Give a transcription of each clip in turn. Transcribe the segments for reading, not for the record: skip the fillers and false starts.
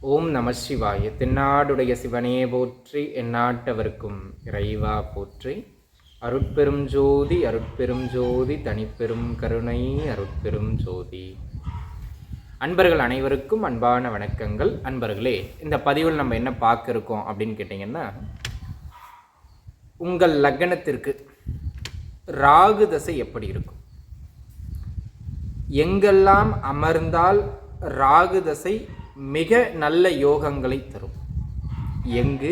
ஓம் நம சிவாய. தென்னாடுடைய சிவனே போற்றி, எந்நாட்டவர்க்கும் இறைவா போற்றி. அருட்பெரும் ஜோதி அருட்பெரும் ஜோதி தனிப்பெரும் கருணை அருட்பெரும் ஜோதி. அன்பர்கள் அனைவருக்கும் அன்பான வணக்கங்கள். அன்பர்களே, இந்த பதிவில் நம்ம என்ன பார்க்க இருக்கோம் அப்படின்னு கேட்டிங்கன்னா, உங்கள் லக்னத்திற்கு ராகு தசை எப்படி இருக்கும், எங்கெல்லாம் அமர்ந்தால் ராகு தசை மிக நல்ல யோகங்களை தரும், எங்கு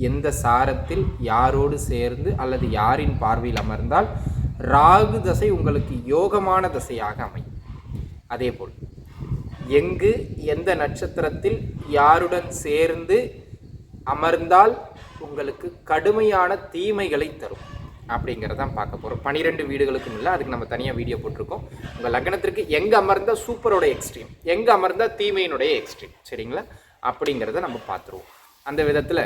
எந்த சாரத்தில் யாரோடு சேர்ந்து அல்லது யாரின் பார்வையில் அமர்ந்தால் ராகு தசை உங்களுக்கு யோகமான தசையாக அமையும். அதேபோல் எங்கு எந்த நட்சத்திரத்தில் யாருடன் சேர்ந்து அமர்ந்தால் உங்களுக்கு கடுமையான தீமைகளை தரும் அப்படிங்கிறதான் பார்க்க போகிறோம். 12 வீடுகளுக்கும் இல்லை, அதுக்கு நம்ம தனியாக வீடியோ போட்டிருக்கோம். உங்கள் லக்னத்திற்கு எங்கே அமர்ந்தால் சூப்பரோட எக்ஸ்ட்ரீம், எங்கே அமர்ந்தால் தீமையினுடைய எக்ஸ்ட்ரீம், சரிங்களா? அப்படிங்கிறத நம்ம பார்த்துருவோம். அந்த விதத்தில்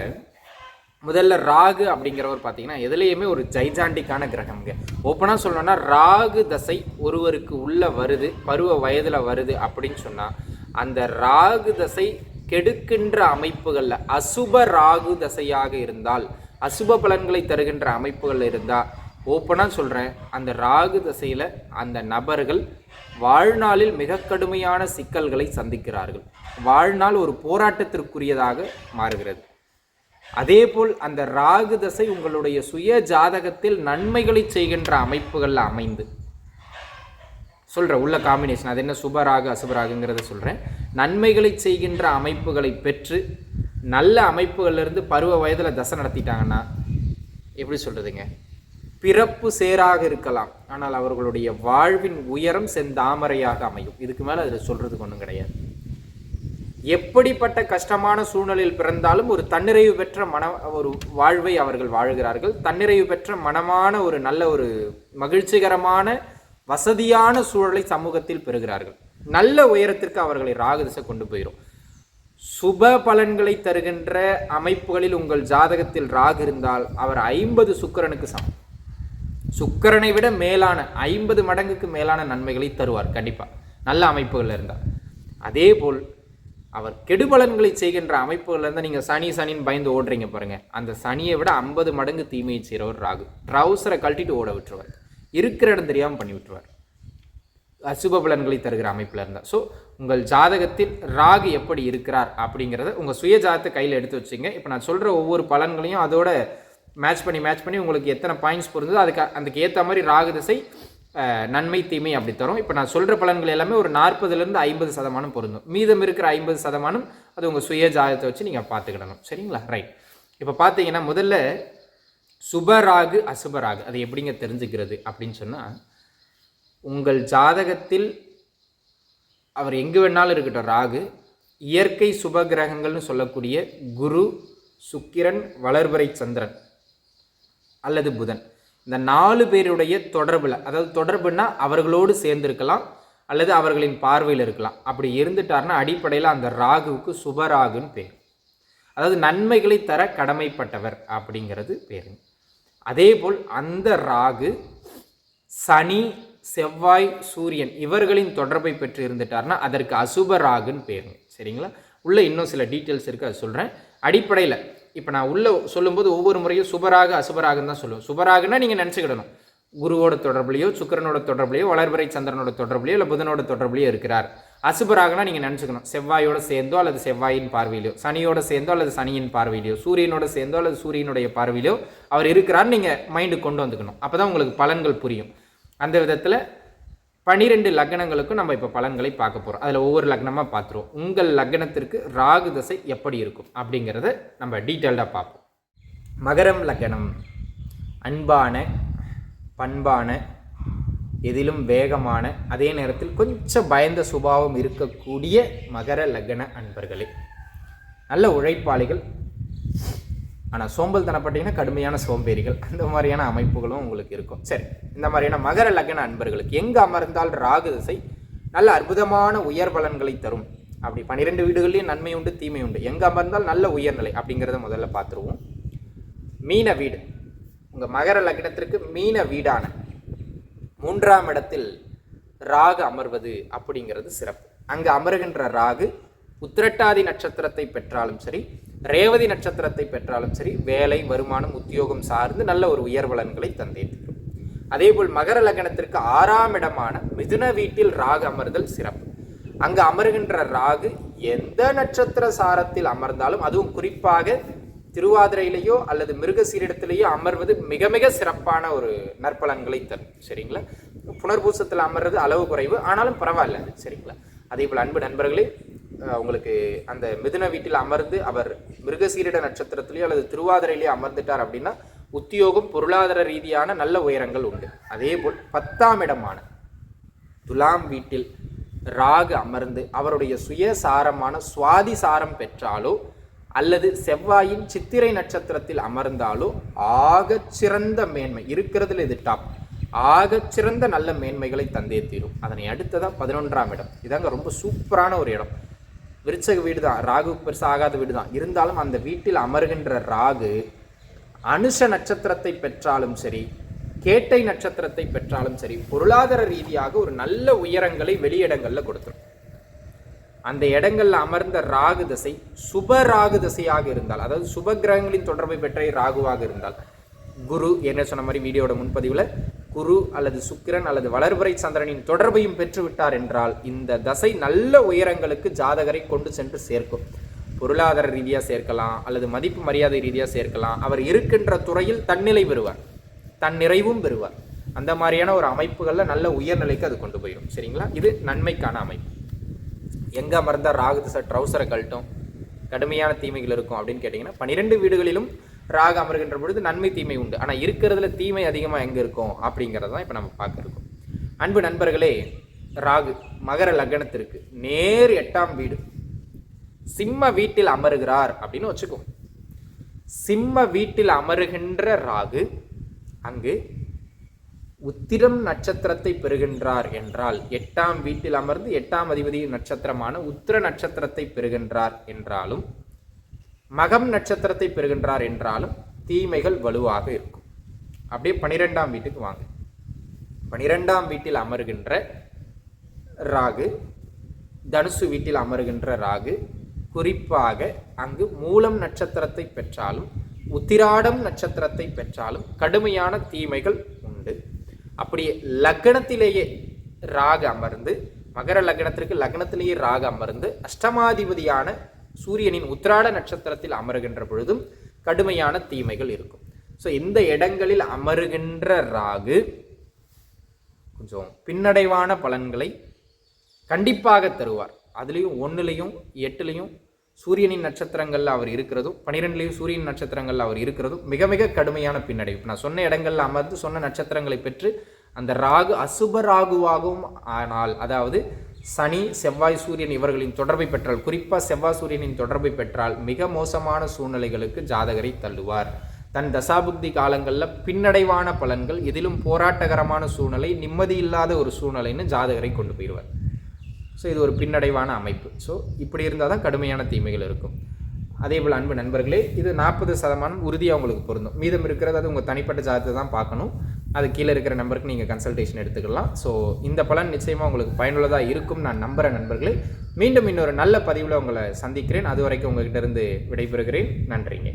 முதல்ல ராகு அப்படிங்கிறவர் பார்த்தீங்கன்னா எதுலேயுமே ஒரு ஜைஜாண்டிக்கான கிரகம்ங்க. ஓப்பனாக சொல்லணும்னா ராகு தசை ஒருவருக்கு உள்ளே வருது, பருவ வயதில் வருது அப்படின்னு சொன்னால் அந்த ராகு தசை கெடுக்கின்ற அமைப்புகளில் அசுப ராகு தசையாக இருந்தால், அசுப பலன்களை தருகின்ற அமைப்புகள் இருந்தால், ஓப்பனாக சொல்கிறேன், அந்த ராகு தசையில் அந்த நபர்கள் வாழ்நாளில் மிக கடுமையான சிக்கல்களை சந்திக்கிறார்கள். வாழ்நாள் ஒரு போராட்டத்திற்குரியதாக மாறுகிறது. அதேபோல் அந்த ராகு தசை உங்களுடைய சுய ஜாதகத்தில் நன்மைகளை செய்கின்ற அமைப்புகளில் அமைந்து சொல்கிறேன், உள்ள காம்பினேஷன் அது என்ன, சுபராகு அசுபராகுங்கிறத சொல்கிறேன். நன்மைகளை செய்கின்ற அமைப்புகளை பெற்று நல்ல அமைப்புகளிலிருந்து பருவ வயதில் தசை நடத்திட்டாங்கன்னா எப்படி சொல்கிறதுங்க, பிறப்பு சேராக இருக்கலாம், ஆனால் அவர்களுடைய வாழ்வின் உயரம் செந்தாமரையாக அமையும். இதுக்கு மேலே அதில் சொல்கிறதுக்கு ஒன்றும் கிடையாது. எப்படிப்பட்ட கஷ்டமான சூழ்நிலையில் பிறந்தாலும் ஒரு தன்னிறைவு பெற்ற ஒரு வாழ்வை அவர்கள் வாழ்கிறார்கள். தன்னிறைவு பெற்ற மனமான ஒரு நல்ல ஒரு மகிழ்ச்சிகரமான வசதியான சூழலை சமூகத்தில் பெறுகிறார்கள். நல்ல உயரத்திற்கு அவர்களை ராகுதசை கொண்டு போயிடும். சுப பலன்களை தருகின்ற அமைப்புகளில் உங்கள் ஜாதகத்தில் ராகு இருந்தால் அவர் 50 சுக்கிரனுக்கு சமம். சுக்கிரனை விட மேலான 50 மடங்குக்கு மேலான நன்மைகளை தருவார் கண்டிப்பாக, நல்ல அமைப்புகள் இருந்தால். அதே போல் அவர் கெடுபலன்களை செய்கின்ற அமைப்புகள் இருந்தால், நீங்கள் சனின்னு பயந்து ஓடுறீங்க பாருங்க, அந்த சனியை விட 50 மடங்கு தீமையை செய்கிறவர் ராகு. ட்ரௌசரை கழட்டிட்டு ஓட விட்டுருவார், இருக்கிற இடம் தெரியாமல் பண்ணி விட்டுருவார், அசுப பலன்களை தருகிற அமைப்பில் இருந்தால். ஸோ உங்கள் ஜாதகத்தில் ராகு எப்படி இருக்கிறார் அப்படிங்கிறத உங்கள் சுய ஜாதகத்தை கையில் எடுத்து வச்சுங்க. இப்போ நான் சொல்கிற ஒவ்வொரு பலன்களையும் அதோட மேட்ச் பண்ணி உங்களுக்கு எத்தனை பாயிண்ட்ஸ் பொருந்தோ அதுக்கு ஏற்ற மாதிரி ராகு திசை நன்மை தீமை அப்படி தரும். இப்போ நான் சொல்கிற பலன்கள் எல்லாமே ஒரு 40% 50% பொருந்தும். மீதம் இருக்கிற 50% அது உங்கள் சுய ஜாதகத்தை வச்சு நீங்கள் பார்த்துக்கிடணும், சரிங்களா? ரைட். இப்போ பார்த்தீங்கன்னா முதல்ல சுபராகு அசுபராகு அது எப்படிங்க தெரிஞ்சுக்கிறது அப்படின்னு சொன்னால், உங்கள் ஜாதகத்தில் அவர் எங்கு வேணாலும் இருக்கட்டும், ராகு இயற்கை சுப கிரகங்கள்னு சொல்லக்கூடிய குரு, சுக்கிரன், வளர்பிறை சந்திரன் அல்லது புதன், இந்த 4 பேருடைய தொடர்பில், அதாவது தொடர்புனா அவர்களோடு சேர்ந்திருக்கலாம் அல்லது அவர்களின் பார்வையில் இருக்கலாம். அப்படி இருந்துட்டார்னா அடிப்படையில் அந்த ராகுவுக்கு சுபராகுன்னு பேர், அதாவது நன்மைகளை தர கடமைப்பட்டவர் அப்படிங்கிறது பேரு. அதே போல் அந்த ராகு சனி, செவ்வாய், சூரியன் இவர்களின் தொடர்பை பெற்று இருந்துட்டார்னா அதற்கு அசுப ராகுன்னு பேருங்க, சரிங்களா? உள்ள இன்னும் சில டீட்டெயில்ஸ் இருக்குது, அது சொல்கிறேன். அடிப்படையில் இப்போ நான் உள்ள சொல்லும்போது ஒவ்வொரு முறையும் சுபராகு அசுபராகுன்னு தான் சொல்லுவேன். சுபராகுன்னா நீங்கள் நினச்சிக்கிடணும், குருவோட தொடர்புலையோ சுக்கிரனோட தொடர்புலையோ வளர்பிறை சந்திரனோட தொடர்புலையோ இல்லை புதனோட தொடர்புலையோ இருக்கிறார். அசுபராகுனா நீங்கள் நினச்சிக்கணும், செவ்வாயோட சேர்ந்தோ அல்லது செவ்வாயின் பார்வையிலையோ, சனியோட சேர்ந்தோ அல்லது சனியின் பார்வையிலையோ, சூரியனோட சேர்ந்தோ அல்லது சூரியனுடைய பார்வையிலையோ அவர் இருக்கிறார் நீங்கள் மைண்டுக்கு கொண்டு வந்துக்கணும். அப்போ தான் உங்களுக்கு பலன்கள் புரியும். அந்த விதத்தில் 12 லக்னங்களுக்கும் நம்ம இப்போ பலன்களை பார்க்க போகிறோம். அதில் ஒவ்வொரு லக்னமாக பார்த்துருவோம். உங்கள் லக்னத்திற்கு ராகு தசை எப்படி இருக்கும் அப்படிங்கிறத நம்ம டீட்டெயில்டாக பார்ப்போம். மகரம் லக்னம், அன்பான, பண்பான, எதிலும் வேகமான, அதே நேரத்தில் கொஞ்சம் பயந்த சுபாவம் இருக்கக்கூடிய மகர லக்ன அன்பர்களே, நல்ல உழைப்பாளிகள், ஆனால் சோம்பல் தனப்பட்டீங்கன்னா கடுமையான சோம்பேறிகள், அந்த மாதிரியான அமைப்புகளும் உங்களுக்கு இருக்கும். சரி, இந்த மாதிரியான மகர லக்ன அன்பர்களுக்கு எங்கு அமர்ந்தால் ராகு திசை நல்ல அற்புதமான உயர் பலன்களை தரும், அப்படி 12 வீடுகள்லையும் நன்மை உண்டு தீமை உண்டு, எங்கே அமர்ந்தால் நல்ல உயர்நிலை அப்படிங்கிறத முதல்ல பார்த்துருவோம். மீன வீடு, உங்கள் மகர லக்னத்திற்கு மீன வீடான 3ஆம் இடத்தில் ராகு அமர்வது அப்படிங்கிறது சிறப்பு. அங்கே அமருகின்ற ராகு உத்திரட்டாதி நட்சத்திரத்தை பெற்றாலும் சரி, ரேவதி நட்சத்திரத்தை பெற்றாலும் சரி, வேலை, வருமானம், உத்தியோகம் சார்ந்து நல்ல ஒரு உயர்வலன்களை தந்தே தீரும். அதேபோல் மகர லக்னத்திற்கு 6ஆம் இடமான மிதுன வீட்டில் ராகு அமர்தல் சிறப்பு. அங்கு அமர்கின்ற ராகு எந்த நட்சத்திர சாரத்தில் அமர்ந்தாலும், அதுவும் குறிப்பாக திருவாதிரையிலேயோ அல்லது மிருகசீரிடத்திலேயோ அமர்வது மிக மிக சிறப்பான ஒரு நற்பலன்களை தரும். சரிங்களா? புனர்பூசத்தில் அமர்றது அளவு குறைவு, ஆனாலும் பரவாயில்ல. சரிங்களா? அதே போல் அன்பு நண்பர்களே, உங்களுக்கு அந்த மிதுன வீட்டில் அமர்ந்து அவர் மிருகசீரிட நட்சத்திரத்திலேயோ அல்லது திருவாதிரையிலேயோ அமர்ந்துட்டார் அப்படின்னா உத்தியோகம், பொருளாதார ரீதியான நல்ல உயரங்கள் உண்டு. அதே போல் 10ஆம் இடமான துலாம் வீட்டில் ராகு அமர்ந்து அவருடைய சுயசாரமான சுவாதி சாரம் பெற்றாலோ அல்லது செவ்வாயின் சித்திரை நட்சத்திரத்தில் அமர்ந்தாலோ ஆகச்சிறந்த மேன்மை இருக்கிறதுல இது டாப், ஆகச்சிறந்த நல்ல மேன்மைகளை தந்தே தீரும். அதனை அடுத்ததான் 11ஆம் இடம். இதாங்க ரொம்ப சூப்பரான ஒரு இடம். விருச்சக வீடு தான், ராகு பெருசு ஆகாத வீடு தான். இருந்தாலும் அந்த வீட்டில் அமர்கின்ற ராகு அனுஷ நட்சத்திரத்தை பெற்றாலும் சரி, கேட்டை நட்சத்திரத்தை பெற்றாலும் சரி, பொருளாதார ரீதியாக ஒரு நல்ல உயரங்களை வெளியிடங்களில் கொடுத்துரும். அந்த இடங்கள்ல அமர்ந்த ராகு தசை சுப ராகு தசையாக இருந்தால், அதாவது சுப கிரகங்களின் தொடர்பை பெற்ற ராகுவாக இருந்தால், குரு என்ன சொன்ன மாதிரி வீடியோட முன்பதிவில் குரு அல்லது சுக்கிரன் அல்லது வளர்பிறை சந்திரனின் தொடர்பையும் பெற்று விட்டார் என்றால் இந்த தசை நல்ல உயரங்களுக்கு ஜாதகரை கொண்டு சென்று சேர்க்கும். பொருளாதார ரீதியாக சேர்க்கலாம், அல்லது மதிப்பு மரியாதை ரீதியாக சேர்க்கலாம். அவர் இருக்கின்ற துறையில் தன்னிலை பெறுவார், தன் நிறைவும் பெறுவார். அந்த மாதிரியான ஒரு அமைப்புகளில் நல்ல உயர்நிலைக்கு அது கொண்டு போயிடும். சரிங்களா? இது நன்மைக்கான அமைப்பு. எங்கே அமர்ந்தால் ராகு திசை ட்ரௌசரை கழட்டும், கடுமையான தீமைகள் இருக்கும் அப்படின்னு கேட்டிங்கன்னா 12 வீடுகளிலும் ராகு அமர்கின்ற பொழுது நன்மை தீமை உண்டு. ஆனால் இருக்கிறதுல தீமை அதிகமாக எங்கே இருக்கும் அப்படிங்கிறது தான் இப்போ நம்ம பார்க்க இருக்கோம். அன்பு நண்பர்களே, ராகு மகர லக்னத்திற்கு நேர் 8ஆம் வீடு சிம்ம வீட்டில் அமருகிறார் அப்படின்னு வச்சுக்கோ. சிம்ம வீட்டில் அமருகின்ற ராகு அங்கு உத்திரம் நட்சத்திரத்தை பெறுகின்றார் என்றால், 8ஆம் வீட்டில் அமர்ந்து 8ஆம் அதிபதி நட்சத்திரமான உத்திர நட்சத்திரத்தை பெறுகின்றார் என்றாலும், மகம் நட்சத்திரத்தை பெறுகின்றார் என்றாலும் தீமைகள் வலுவாக இருக்கும். அப்படியே 12ஆம் வீட்டுக்கு வாங்க. 12ஆம் வீட்டில் அமருகின்ற ராகு, தனுசு வீட்டில் அமருகின்ற ராகு குறிப்பாக அங்கு மூலம் நட்சத்திரத்தை பெற்றாலும் உத்திராடம் நட்சத்திரத்தை பெற்றாலும் கடுமையான தீமைகள் உண்டு. அப்படியே லக்னத்திலேயே ராகு அமர்ந்து, மகர லக்னத்திற்கு லக்னத்திலேயே ராகு அமர்ந்து அஷ்டமாதிபதியான சூரியனின் உத்திராட நட்சத்திரத்தில் அமருகின்ற பொழுதும் கடுமையான தீமைகள் இருக்கும். ஸோ இந்த இடங்களில் அமருகின்ற ராகு கொஞ்சம் பின்னடைவான பலன்களை கண்டிப்பாக தருவார். அதுலேயும் 1லையும் 8லையும் சூரியனின் நட்சத்திரங்களில் அவர் இருக்கிறதும், 12லையும் சூரியன் நட்சத்திரங்களில் அவர் இருக்கிறதும் மிக மிக கடுமையான பின்னடைவு. நான் சொன்ன இடங்களில் அமர்ந்து சொன்ன நட்சத்திரங்களை பெற்று அந்த ராகு அசுப ராகுவாகவும் ஆனால், அதாவது சனி, செவ்வாய், சூரியன் இவர்களின் தொடர்பை பெற்றால், குறிப்பாக செவ்வாய் சூரியனின் தொடர்பை பெற்றால் மிக மோசமான சூழ்நிலைகளுக்கு ஜாதகரை தள்ளுவார். தன் தசாபுக்தி காலங்களில் பின்னடைவான பலன்கள், எதிலும் போராட்டகரமான சூழ்நிலை, நிம்மதி இல்லாத ஒரு சூழ்நிலைன்னு ஜாதகரை கொண்டு போயிடுவார். ஸோ இது ஒரு பின்னடைவான அமைப்பு. ஸோ இப்படி இருந்தால் தான் கடுமையான தீமைகள் இருக்கும். அதே போல் அன்பு நண்பர்களே, இது 40% உறுதியாக உங்களுக்கு பொருந்தும். மீதம் இருக்கிறது அது உங்கள் தனிப்பட்ட ஜாதகத்தை தான் பார்க்கணும். அது கீழே இருக்கிற நம்பருக்கு நீங்கள் கன்சல்டேஷன் எடுத்துக்கலாம். ஸோ இந்த பலன் நிச்சயமாக உங்களுக்கு பயனுள்ளதாக இருக்கும் நான் நம்புகிறேன் நண்பர்களே. மீண்டும் இன்னொரு நல்ல பதிவில் உங்களை சந்திக்கிறேன். அது வரைக்கும் உங்கள்கிட்ட இருந்து விடைபெறுகிறேன். நன்றிங்க.